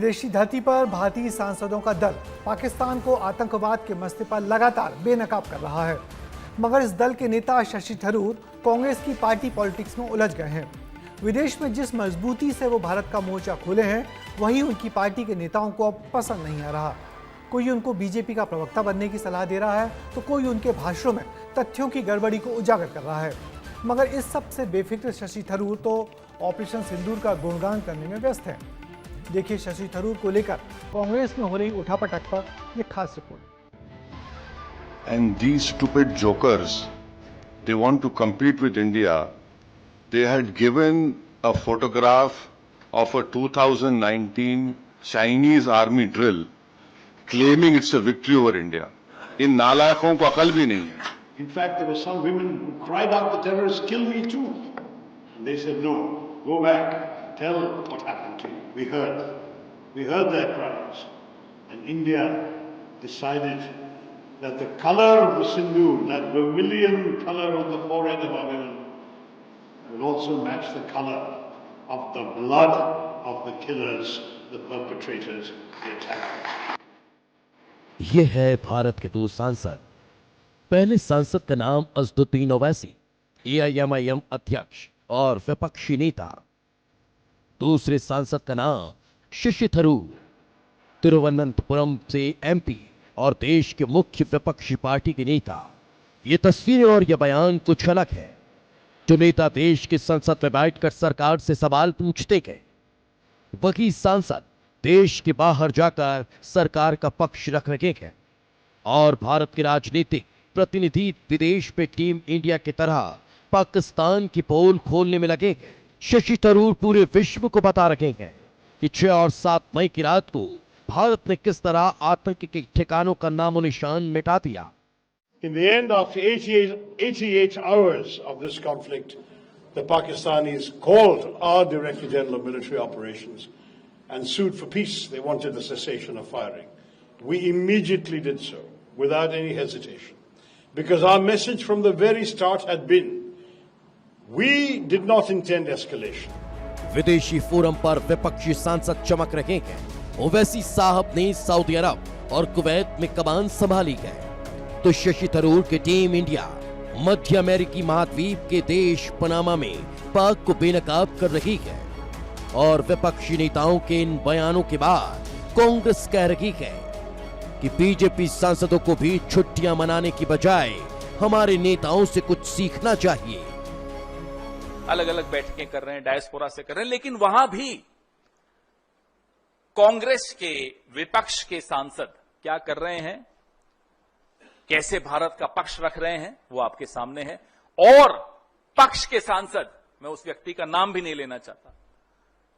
विदेशी धरती पर भारतीय सांसदों का दल पाकिस्तान को आतंकवाद के मसले पर लगातार बेनकाब कर रहा है, मगर इस दल के नेता शशि थरूर कांग्रेस की पार्टी पॉलिटिक्स में उलझ गए हैं। विदेश में जिस मजबूती से वो भारत का मोर्चा खोले हैं, वही उनकी पार्टी के नेताओं को अब पसंद नहीं आ रहा। कोई उनको बीजेपी का प्रवक्ता बनने की सलाह दे रहा है, तो कोई उनके भाषणों में तथ्यों की गड़बड़ी को उजागर कर रहा है। मगर इस सब से बेफिक्र शशि थरूर तो ऑपरेशन सिंदूर का गुणगान करने में व्यस्त है। देखिए शशि थरूर को लेकर कांग्रेस में हो रही उठापटक पर यह खास report. And these stupid jokers, they want to compete with India. They had given a photograph of a 2019 Chinese army drill, claiming it's a victory over India. इन नालायकों को अकल भी नहीं है। In fact, there were some women who cried out, "The terrorists kill me too." And they said, "No, go back, tell what happened to you. We heard their cries." And India decided that the color of the sindoor, that vermilion color on the forehead of our women, will also match the color of the blood of the killers, the perpetrators, the attackers. ये है भारत के दो सांसद। पहले सांसद का नाम अज़दुद्दीन Owaisi, AIMIM अध्यक्ष और विपक्षी नेता। दूसरे सांसद का नाम शशि थरूर, तिरुवनंतपुरम से एमपी और देश के मुख्य विपक्षी पार्टी के नेता। ये तस्वीरें और यह बयान कुछ अलग है। जो नेता देश की संसद में बैठकर सरकार से सवाल पूछते गए, वही सांसद देश के बाहर जाकर सरकार का पक्ष रखने के और भारत के राजनीतिक प्रतिनिधि विदेश में टीम इंडिया की तरह पाकिस्तान की पोल खोलने में लगे। शशि थरूर पूरे विश्व को बता रहे हैं कि 6 और 7 मई की रात को भारत ने किस तरह आतंक के ठिकानों का नामो निशान मिटा दिया। In the end, after 88 hours of this conflict, the Pakistanis called our Director General of Military Operations and sued for peace. They wanted the cessation of firing. We immediately did so, without any hesitation, because our message from the very start had been, we did not intend escalation. विदेशी forum पर विपक्षी सांसद चमक रहे हैं। ओवैसी साहब ने Saudi अरब और कुवैत में कमान संभाली है, तो शशि थरूर की टीम इंडिया मध्य अमेरिकी महाद्वीप के देश पनामा में पाक को बेनकाब कर रही है। और विपक्षी नेताओं के इन बयानों के बाद कांग्रेस कह रही है कि बीजेपी सांसदों को भी छुट्टियां मनाने की बजाय हमारे नेताओं से कुछ सीखना चाहिए। अलग अलग बैठकें कर रहे हैं, डायस्पोरा से कर रहे हैं, लेकिन वहां भी कांग्रेस के विपक्ष के सांसद क्या कर रहे हैं, कैसे भारत का पक्ष रख रहे हैं, वो आपके सामने है। और पक्ष के सांसद, मैं उस व्यक्ति का नाम भी नहीं लेना चाहता,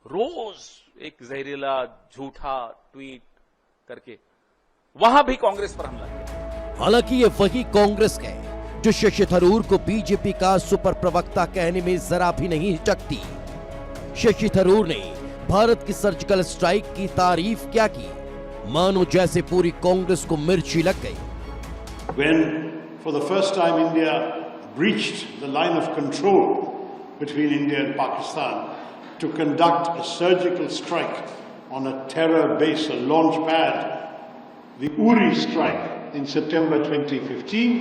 रोज एक जहरीला झूठा ट्वीट करके वहां भी कांग्रेस पर हमला किया। हालांकि ये वही कांग्रेस है जो शशि थरूर को बीजेपी का सुपर प्रवक्ता कहने में जरा भी नहीं हिचकती। शशि थरूर ने भारत की सर्जिकल स्ट्राइक की तारीफ क्या की, मानो जैसे पूरी कांग्रेस को मिर्ची लग गई। When for the first time India breached the line of control between India and Pakistan to conduct a surgical strike on a terror base, a launch pad, the Uri strike in September 2015.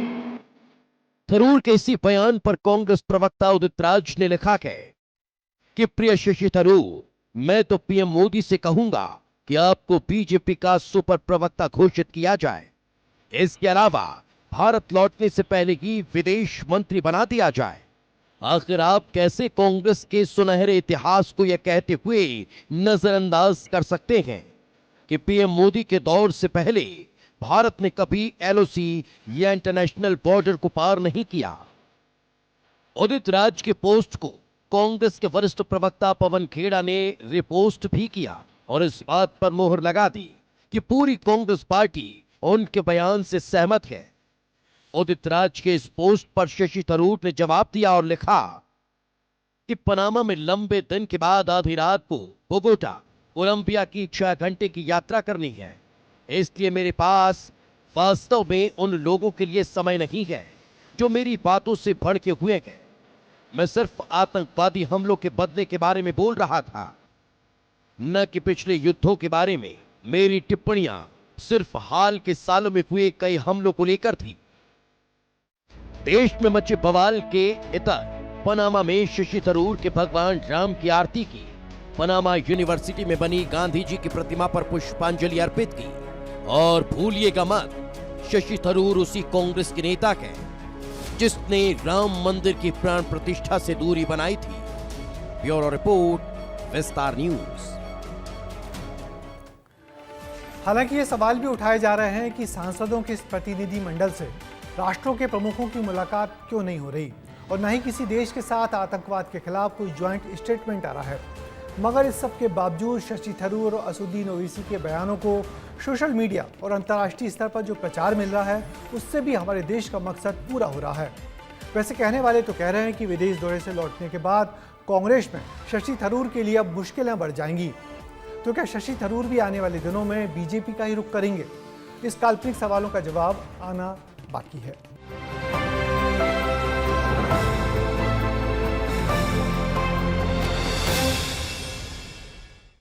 Tharoor के इसी बयान पर कांग्रेस प्रवक्ता उदित राज ने लिखा है कि प्रिय शशि थरूर, मैं तो पीएम मोदी से कहूंगा कि आपको बीजेपी का सुपर प्रवक्ता घोषित किया जाए। इसके अलावा भारत लौटने से पहले ही विदेश मंत्री बना दिया जाए। आखिर आप कैसे कांग्रेस के सुनहरे इतिहास को यह कहते हुए नजरअंदाज कर सकते हैं कि पीएम मोदी के दौर से पहले भारत ने कभी एलओसी या इंटरनेशनल बॉर्डर को पार नहीं किया। उदित राज के पोस्ट को कांग्रेस के वरिष्ठ प्रवक्ता पवन खेड़ा ने रिपोस्ट भी किया और इस बात पर मोहर लगा दी कि पूरी कांग्रेस पार्टी उनके बयान से सहमत है। उदित राज के इस पोस्ट पर शशि थरूर ने जवाब दिया और लिखा कि पनामा में लंबे दिन के बाद आधी रात को बोगोटा, कोलंबिया की 6 घंटे की यात्रा करनी है, इसलिए मेरे पास वास्तव में उन लोगों के लिए समय नहीं है जो मेरी बातों से भड़के हुए हैं। मैं सिर्फ आतंकवादी हमलों के बदले के बारे में बोल रहा था। न कि पिछले युद्धों के बारे में। मेरी टिप्पणियां सिर्फ हाल के सालों में हुए कई हमलों को लेकर थी। देश में मचे बवाल के इतर पनामा में शशि थरूर के भगवान राम की आरती की, पनामा यूनिवर्सिटी में बनी गांधी जी की प्रतिमा पर पुष्पांजलि अर्पित की। और भूलिएगा मत, शशि थरूर उसी कांग्रेस के नेता के जिसने राम मंदिर की प्राण प्रतिष्ठा से दूरी बनाई थी। ब्यूरो रिपोर्ट, विस्तार न्यूज। हालांकि ये सवाल भी उठाए जा रहे हैं कि सांसदों के इस प्रतिनिधि मंडल से राष्ट्रों के प्रमुखों की मुलाकात क्यों नहीं हो रही और न ही किसी देश के साथ आतंकवाद के खिलाफ कोई ज्वाइंट स्टेटमेंट आ रहा है। मगर इस सब के बावजूद शशि थरूर और असदुद्दीन ओवैसी के बयानों को सोशल मीडिया और अंतर्राष्ट्रीय स्तर पर जो प्रचार मिल रहा है, उससे भी हमारे देश का मकसद पूरा हो रहा है। वैसे कहने वाले तो कह रहे हैं कि विदेश दौरे से लौटने के बाद कांग्रेस में शशि थरूर के लिए अब मुश्किलें बढ़ जाएंगी। तो क्या शशि थरूर भी आने वाले दिनों में बीजेपी का ही रुख करेंगे? इस काल्पनिक सवालों का जवाब आना बाकी है।